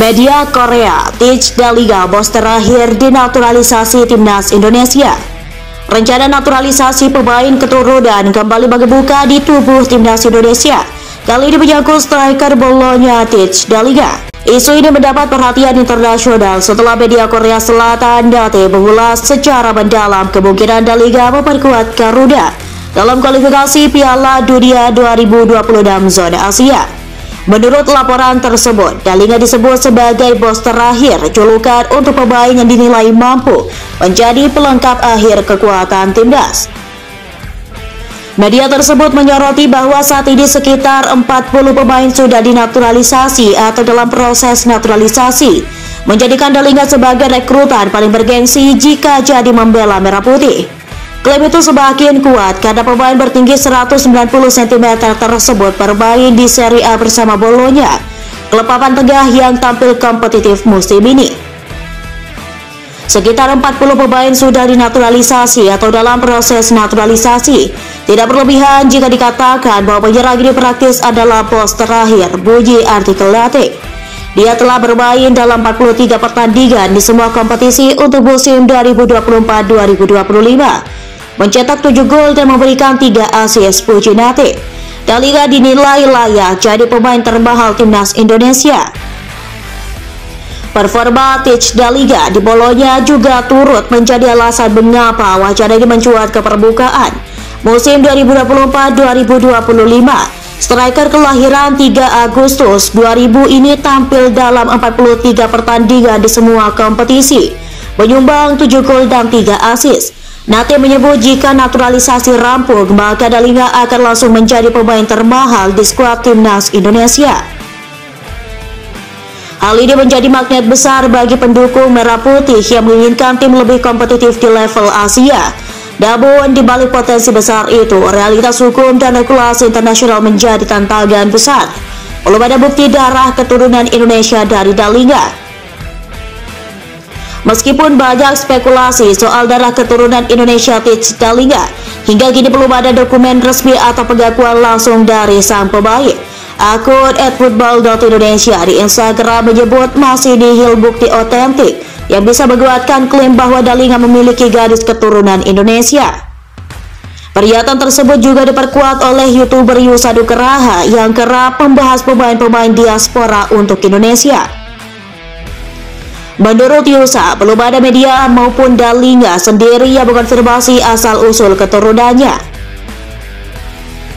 Media Korea, Teach Daliga bos terakhir dinaturalisasi timnas Indonesia. Rencana naturalisasi pemain keturunan kembali mengemuka di tubuh timnas Indonesia. Kali ini menyangkut striker Bologna Teach Daliga. Isu ini mendapat perhatian internasional setelah media Korea Selatan Date mengulas secara mendalam kemungkinan Daliga memperkuat Garuda dalam kualifikasi Piala Dunia 2026 zona Asia. Menurut laporan tersebut, Daliga disebut sebagai bos terakhir julukan untuk pemain yang dinilai mampu menjadi pelengkap akhir kekuatan timnas. Media tersebut menyoroti bahwa saat ini sekitar 40 pemain sudah dinaturalisasi atau dalam proses naturalisasi, menjadikan Daliga sebagai rekrutan paling bergengsi jika jadi membela Merah Putih. Klaim itu semakin kuat karena pemain bertinggi 190 cm tersebut bermain di Serie A bersama Bologna, klub papan tengah yang tampil kompetitif musim ini. Sekitar 40 pemain sudah dinaturalisasi atau dalam proses naturalisasi. Tidak berlebihan jika dikatakan bahwa penyerang ini praktis adalah bos terakhir, bunyi artikel Detik. Dia telah bermain dalam 43 pertandingan di semua kompetisi untuk musim 2024-2025. Mencetak 7 gol dan memberikan 3 assist, puji Detik. Daliga dinilai layak jadi pemain termahal timnas Indonesia. Performa Teach Daliga di Bologna juga turut menjadi alasan mengapa wacana ini mencuat ke permukaan. Musim 2024-2025, striker kelahiran 3 Agustus 2000 ini tampil dalam 43 pertandingan di semua kompetisi, menyumbang 7 gol dan 3 assist. Nate menyebut jika naturalisasi rampung, maka Daliga akan langsung menjadi pemain termahal di skuad timnas Indonesia. Hal ini menjadi magnet besar bagi pendukung Merah Putih yang menginginkan tim lebih kompetitif di level Asia. Namun di balik potensi besar itu, realitas hukum dan regulasi internasional menjadi tantangan besar. Belum ada bukti darah keturunan Indonesia dari Daliga. Meskipun banyak spekulasi soal darah keturunan Indonesia Teach Daliga, hingga kini belum ada dokumen resmi atau pengakuan langsung dari sang pemain. Akun @football.indonesia di Instagram menyebut masih nihil bukti otentik yang bisa menguatkan klaim bahwa Daliga memiliki garis keturunan Indonesia. Pernyataan tersebut juga diperkuat oleh YouTuber Yusa Nugraha yang kerap membahas pemain-pemain diaspora untuk Indonesia. Menurut Yusa, belum ada media maupun Daliga sendiri yang mengonfirmasi asal-usul keturunannya.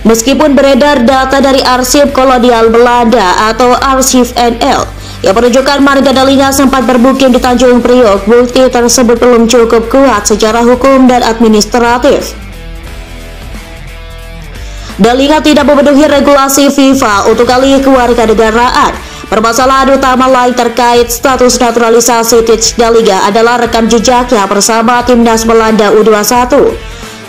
Meskipun beredar data dari arsip kolonial Belanda atau Arschief NL yang menunjukkan marga Daliga sempat bermukim di Tanjung Priok, bukti tersebut belum cukup kuat secara hukum dan administratif. Daliga tidak memenuhi regulasi FIFA untuk alih kewarganegaraan. Permasalahan utama lain terkait status naturalisasi Teach Daliga adalah rekam jejaknya bersama timnas Belanda U21.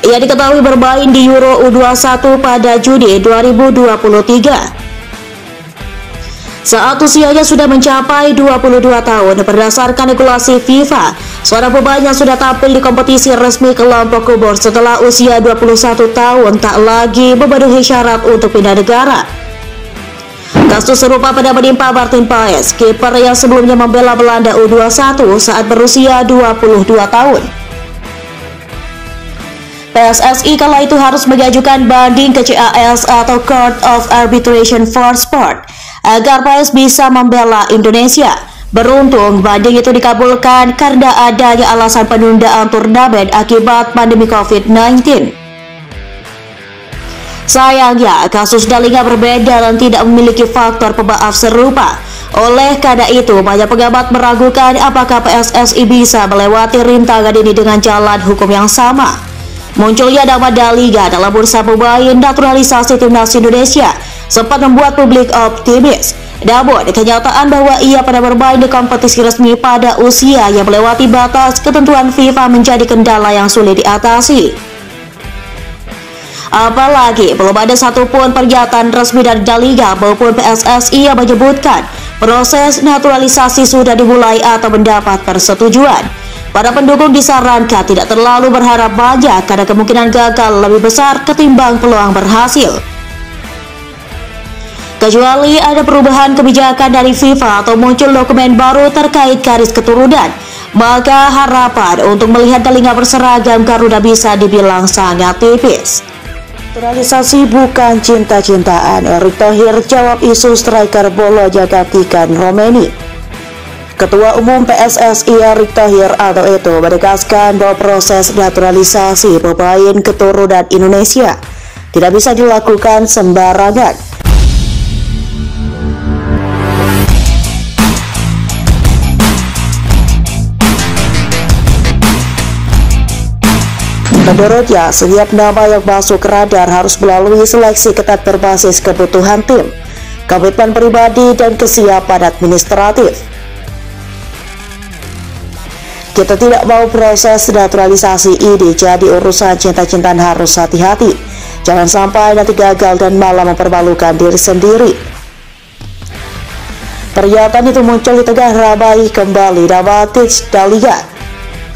Ia diketahui bermain di Euro U21 pada Juni 2023. Saat usianya sudah mencapai 22 tahun, berdasarkan regulasi FIFA, seorang pemain yang sudah tampil di kompetisi resmi kelompok umur setelah usia 21 tahun tak lagi memenuhi syarat untuk pindah negara. Kasus serupa pada menimpa Martin Paes, kiper yang sebelumnya membela Belanda U21 saat berusia 22 tahun. PSSI kala itu harus mengajukan banding ke CAS atau Court of Arbitration for Sport agar Paes bisa membela Indonesia. Beruntung banding itu dikabulkan karena adanya alasan penundaan turnamen akibat pandemi COVID-19. Sayangnya, kasus Daliga berbeda dan tidak memiliki faktor pemaaf serupa. Oleh karena itu, banyak pengamat meragukan apakah PSSI bisa melewati rintangan ini dengan jalan hukum yang sama. Munculnya nama Daliga dalam bursa pemain naturalisasi timnas Indonesia sempat membuat publik optimis. Namun, kenyataan bahwa ia pernah bermain di kompetisi resmi pada usia yang melewati batas ketentuan FIFA menjadi kendala yang sulit diatasi. Apalagi belum ada satupun pernyataan resmi dari Daliga maupun PSSI yang menyebutkan proses naturalisasi sudah dimulai atau mendapat persetujuan. Para pendukung disarankan tidak terlalu berharap banyak karena kemungkinan gagal lebih besar ketimbang peluang berhasil. kecuali ada perubahan kebijakan dari FIFA atau muncul dokumen baru terkait garis keturunan, maka harapan untuk melihat telinga berseragam Garuda bisa dibilang sangat tipis. Naturalisasi bukan cinta-cintaan, Erick Thohir jawab isu striker Bologna gantikan Romeni. Ketua Umum PSSI Erick Thohir atau itu menegaskan bahwa proses naturalisasi pemain keturunan Indonesia tidak bisa dilakukan sembarangan. Menurutnya, setiap nama yang masuk radar harus melalui seleksi ketat berbasis kebutuhan tim, komitmen pribadi, dan kesiapan administratif. Kita tidak mau proses naturalisasi ini jadi urusan cinta-cintaan, harus hati-hati. Jangan sampai nanti gagal dan malah mempermalukan diri sendiri. Pernyataan itu muncul di tengah ramai kembali nama Tijs Dallinga,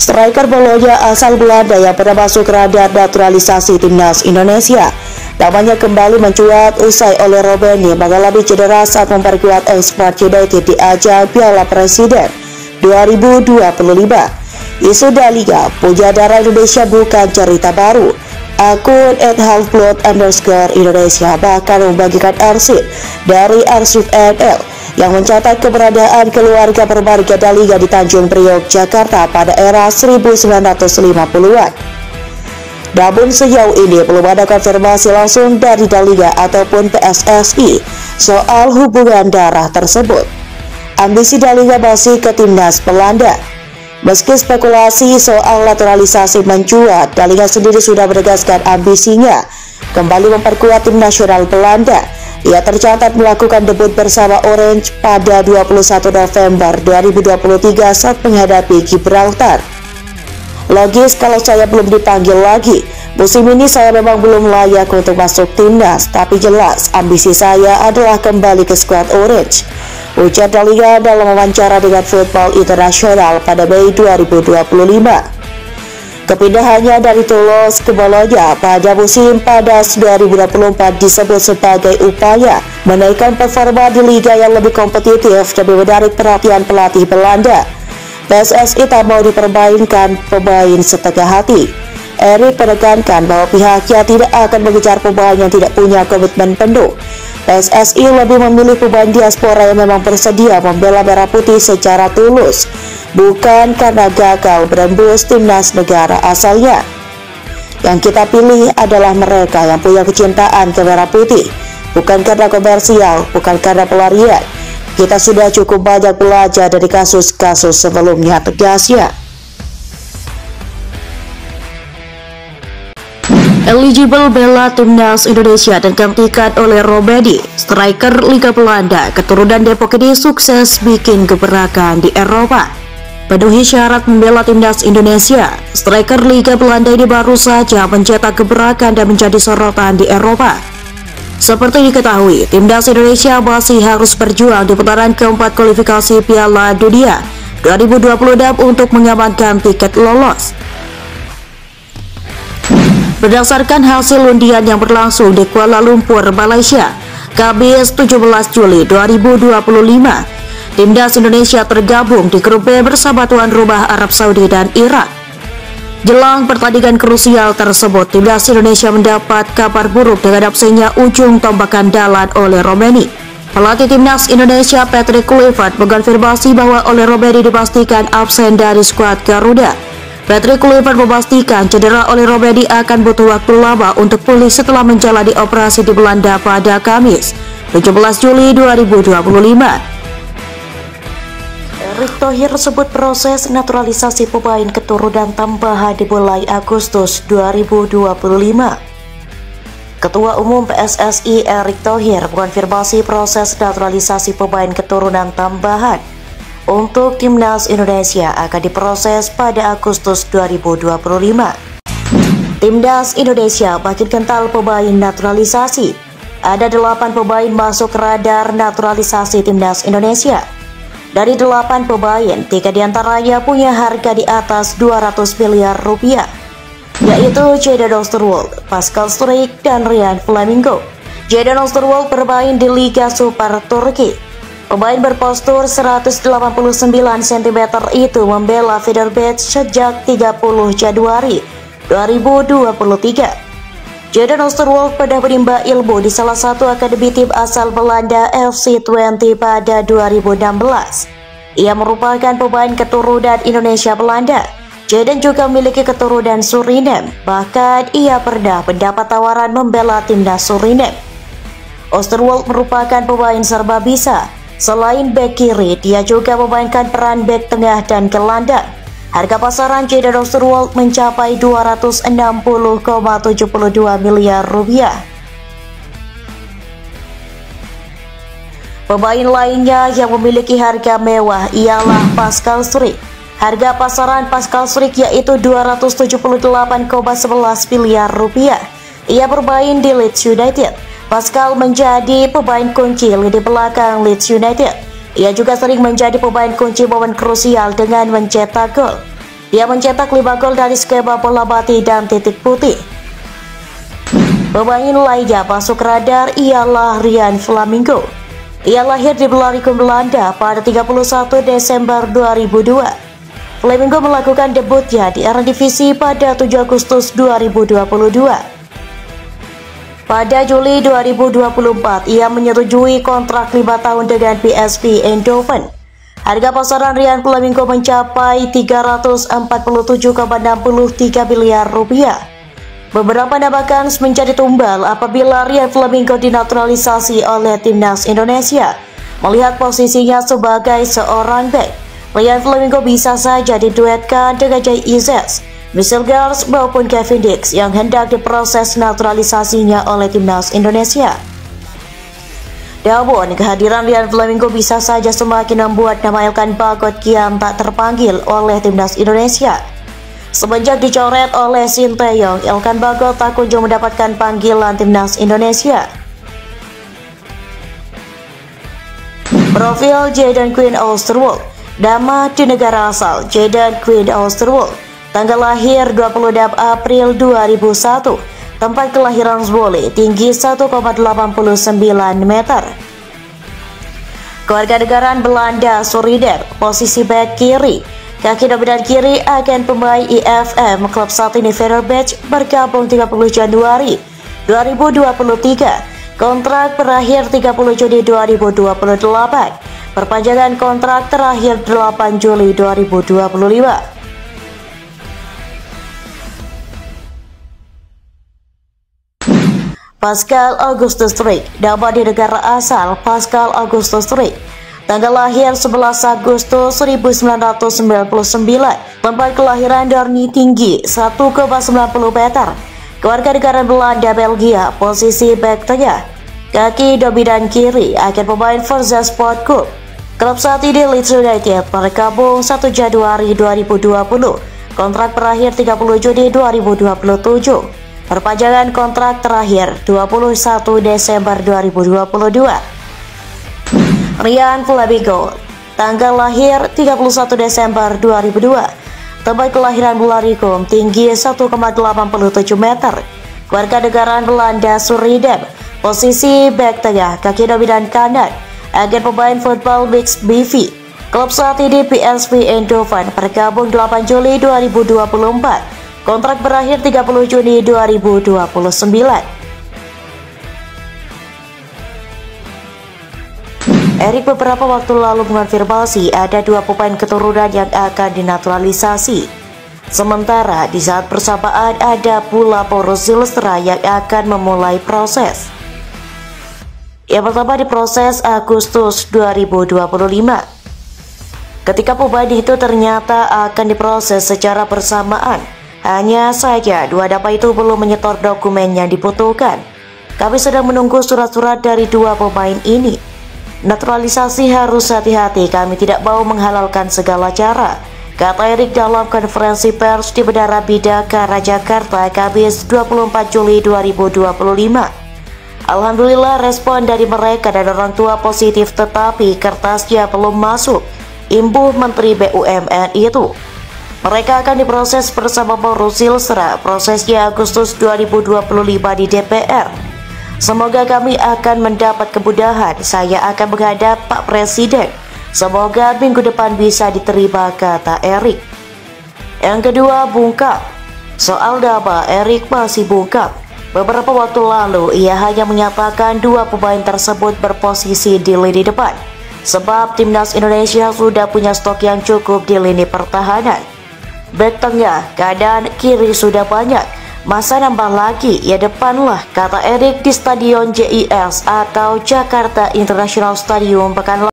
striker Bologna asal Belanda yang pernah masuk radar naturalisasi timnas Indonesia. Namanya kembali mencuat usai oleh Romeni mengalami cedera saat memperkuat Export United di ajang Piala Presiden 2025. Isu Dallinga punya darah Indonesia bukan cerita baru. Akun @halfblood_Indonesia bahkan membagikan arsip dari arsip NL yang mencatat keberadaan keluarga bermarga Dallinga di Tanjung Priok, Jakarta pada era 1950-an. Namun sejauh ini belum ada konfirmasi langsung dari Dallinga ataupun PSSI soal hubungan darah tersebut. Ambisi Dallinga masih ke timnas Belanda. Meski spekulasi soal naturalisasi mencuat, Dallinga sendiri sudah menegaskan ambisinya kembali memperkuat tim nasional Belanda. Ia tercatat melakukan debut bersama Orange pada 21 November 2023 saat menghadapi Gibraltar. Logis kalau saya belum dipanggil lagi. Musim ini saya memang belum layak untuk masuk timnas, tapi jelas ambisi saya adalah kembali ke skuad Orange, ujar Dallinga dalam wawancara dengan Football International pada Mei 2025. Kepindahannya dari Toulouse ke Bologna pada musim panas 2024 disebut sebagai upaya menaikkan performa di liga yang lebih kompetitif demi menarik perhatian pelatih Belanda. PSSI tak mau dipermainkan pemain setengah hati. Erick menekankan bahwa pihaknya tidak akan mengejar pemain yang tidak punya komitmen penuh. PSSI lebih memilih pemain diaspora yang memang bersedia membela merah putih secara tulus, bukan karena gagal berembus timnas negara asalnya. Yang kita pilih adalah mereka yang punya kecintaan ke merah putih, bukan karena komersial, bukan karena pelarian. Kita sudah cukup banyak belajar dari kasus-kasus sebelumnya, tegasnya. Eligible bela timnas Indonesia dan gantikan oleh Romeni. Striker Liga Belanda keturunan Depok ini sukses bikin gebrakan di Eropa. Penuhi syarat membela timnas Indonesia, striker Liga Belanda ini baru saja mencetak gebrakan dan menjadi sorotan di Eropa. Seperti diketahui, timnas Indonesia masih harus berjuang di putaran keempat kualifikasi Piala Dunia 2026 untuk mengamankan tiket lolos. Berdasarkan hasil undian yang berlangsung di Kuala Lumpur, Malaysia, Kamis 17 Juli 2025, timnas Indonesia tergabung di grup B bersama tuan rumah Arab Saudi dan Irak. Jelang pertandingan krusial tersebut, timnas Indonesia mendapat kabar buruk dengan absennya ujung tombak andalan oleh Romeni. Pelatih timnas Indonesia Patrick Kluivert mengonfirmasi bahwa oleh Romeni dipastikan absen dari skuad Garuda. Patrick Kluivert memastikan cedera oleh Romeni akan butuh waktu lama untuk pulih setelah menjalani operasi di Belanda pada Kamis 17 Juli 2025. Erick Thohir sebut proses naturalisasi pemain keturunan tambahan dimulai Agustus 2025. Ketua Umum PSSI Erick Thohir mengonfirmasi proses naturalisasi pemain keturunan tambahan untuk timnas Indonesia akan diproses pada Agustus 2025. Timnas Indonesia makin kental pemain naturalisasi. Ada 8 pemain masuk radar naturalisasi timnas Indonesia. Dari 8 pemain, 3 diantaranya punya harga di atas 200 miliar rupiah, yaitu Jadon Oosterwolde, Pascal Struijk, dan Ryan Flamingo. Jadon Osterwolde bermain di Liga Super Turki. Pemain berpostur 189 cm itu membela Fenerbahce sejak 30 Januari 2023. Jadon Osterwolde pernah menimba ilmu di salah satu akademi tim asal Belanda FC20 pada 2016. Ia merupakan pemain keturunan Indonesia Belanda. Jadon juga memiliki keturunan Suriname, bahkan ia pernah mendapat tawaran membela timnas Suriname. Osterwolde merupakan pemain serba bisa. Selain bek kiri, dia juga memainkan peran bek tengah dan gelandang. Harga pasaran Jadon Osterwolde mencapai 260,72 miliar rupiah. Pemain lainnya yang memiliki harga mewah ialah Pascal Struijk. Harga pasaran Pascal Struijk yaitu 278,11 miliar rupiah. Ia bermain di Leeds United. Pascal menjadi pemain kunci di belakang Leeds United. Ia juga sering menjadi pemain kunci momen krusial dengan mencetak gol. Dia mencetak 5 gol dari skema bola mati dan titik putih. Pemain lainnya masuk radar ialah Ryan Flamingo. Ia lahir di Blaricum, Belanda pada 31 Desember 2002. Flamingo melakukan debutnya di Eredivisie pada 7 Agustus 2022. Pada Juli 2024, ia menyetujui kontrak 5 tahun dengan PSV Eindhoven. Harga pasaran Ryan Flamingo mencapai 347,63 miliar rupiah. Beberapa nama kans menjadi tumbal apabila Ryan Flamingo dinaturalisasi oleh timnas Indonesia. Melihat posisinya sebagai seorang bek, Ryan Flamingo bisa saja diduetkan dengan Jay Izzet, Michel Gars maupun Kevin Dix yang hendak diproses naturalisasinya oleh timnas Indonesia. Namun, kehadiran Ryan Flamingo bisa saja semakin membuat nama Elkan Bagot kian tak terpanggil oleh timnas Indonesia. Semenjak dicoret oleh Sinteyong, Elkan Bagot tak kunjung mendapatkan panggilan timnas Indonesia. Profil Jadon Quinn Osterwolde. Nama di negara asal Jadon Quinn Osterwolde. Tanggal lahir 26 April 2001. Tempat kelahiran Zwolle, tinggi 1,89 meter. Kewarganegaraan Belanda, Suriname, posisi bek kiri. Kaki dominan kiri akan pemain IFM klub saat ini Fenerbahce, bergabung 30 Januari 2023. Kontrak berakhir 30 Juni 2028. Perpanjangan kontrak terakhir 8 Juli 2025. Pascal Augustus Struijk. Nama di negara asal Pascal Augustus Struijk. Tanggal lahir 11 Agustus 1999. Tempat kelahiran Doorn, tinggi 1,90 meter. Kewarganegaraan Belanda, Belgia, posisi bek tengah. Kaki dominan kiri, akan pemain Forza Sport Club. Klub saat ini Leeds United, bergabung 1 Januari 2020. Kontrak berakhir 30 Juni 2027. Perpanjangan kontrak terakhir 21 Desember 2022. Ryan Flamingo. Tanggal lahir 31 Desember 2002. Tempat kelahiran Blaricum, tinggi 1,87 meter. Kewarganegaraan Belanda, Suriname. Posisi bek tengah, kaki dominan kanan. Agen pemain Football Mix BV. Klub saat ini PSV Eindhoven, bergabung 8 Juli 2024. Kontrak berakhir 30 Juni 2029. Erik beberapa waktu lalu mengonfirmasi ada 2 pemain keturunan yang akan dinaturalisasi. Sementara di saat bersamaan ada pula Boris Zilstra yang akan memulai proses. Yang pertama diproses Agustus 2025. Ketika pemain itu ternyata akan diproses secara bersamaan. Hanya saja 2 nama itu belum menyetor dokumen yang dibutuhkan. Kami sedang menunggu surat-surat dari 2 pemain ini. Naturalisasi harus hati-hati, kami tidak mau menghalalkan segala cara, kata Erik dalam konferensi pers di Bandara Bidakara, Jakarta, Kamis 24 Juli 2025. Alhamdulillah respon dari mereka dan orang tua positif, tetapi kertasnya belum masuk, imbuh Menteri BUMN itu. Mereka akan diproses bersama Boris Zilstra. Prosesnya Agustus 2025 di DPR. Semoga kami akan mendapat kemudahan. Saya akan menghadap Pak Presiden. Semoga minggu depan bisa diterima, kata Erik. Yang kedua, bungkam. Soal nama, Erik masih bungkam. Beberapa waktu lalu, ia hanya menyatakan dua pemain tersebut berposisi di lini depan, sebab timnas Indonesia sudah punya stok yang cukup di lini pertahanan. Bek tengah, kanan, kiri sudah banyak. Masa nambah lagi, ya depan lah, kata Erik di Stadion JIS atau Jakarta International Stadium pekan lalu.